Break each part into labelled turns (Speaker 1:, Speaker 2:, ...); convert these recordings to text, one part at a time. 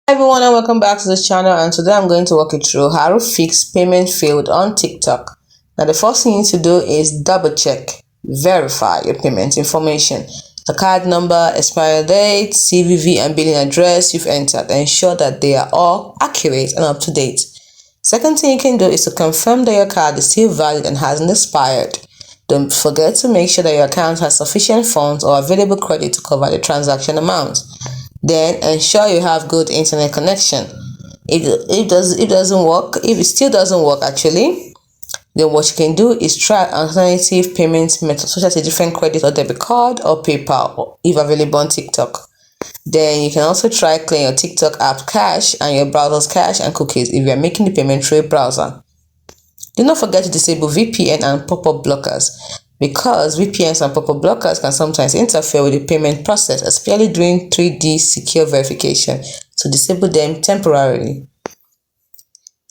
Speaker 1: Hi everyone and welcome back to this channel, and today I'm going to walk you through how to fix payment failed on TikTok. Now the first thing you need to do is double check, verify your payment information. The card number, expiry date, CVV and billing address you've entered. Ensure that they are all accurate and up to date. Second thing you can do is to confirm that your card is still valid and hasn't expired. Don't forget to make sure that your account has sufficient funds or available credit to cover the transaction amount. Then ensure you have good internet connection. If it still doesn't work actually, then what you can do is try alternative payment methods such as a different credit or debit card or PayPal if available on TikTok. Then you can also try clearing your TikTok app cache and your browser's cache and cookies if you are making the payment through a browser. Do not forget to disable VPN and pop-up blockers, because VPNs and pop-up blockers can sometimes interfere with the payment process, especially during 3D secure verification, so disable them temporarily.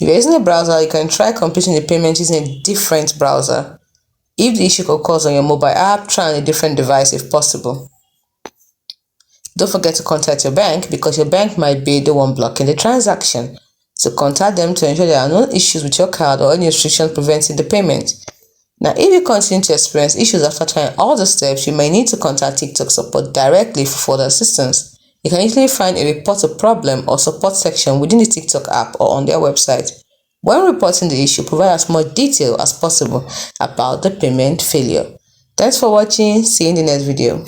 Speaker 1: If you're using a browser, you can try completing the payment using a different browser. If the issue occurs on your mobile app, try on a different device if possible. Don't forget to contact your bank, because your bank might be the one blocking the transaction. So contact them to ensure there are no issues with your card or any restrictions preventing the payment. Now, if you continue to experience issues after trying all the steps, you may need to contact TikTok support directly for further assistance. You can easily find a report a problem or support section within the TikTok app or on their website. When reporting the issue, provide as much detail as possible about the payment failure. Thanks for watching. See you in the next video.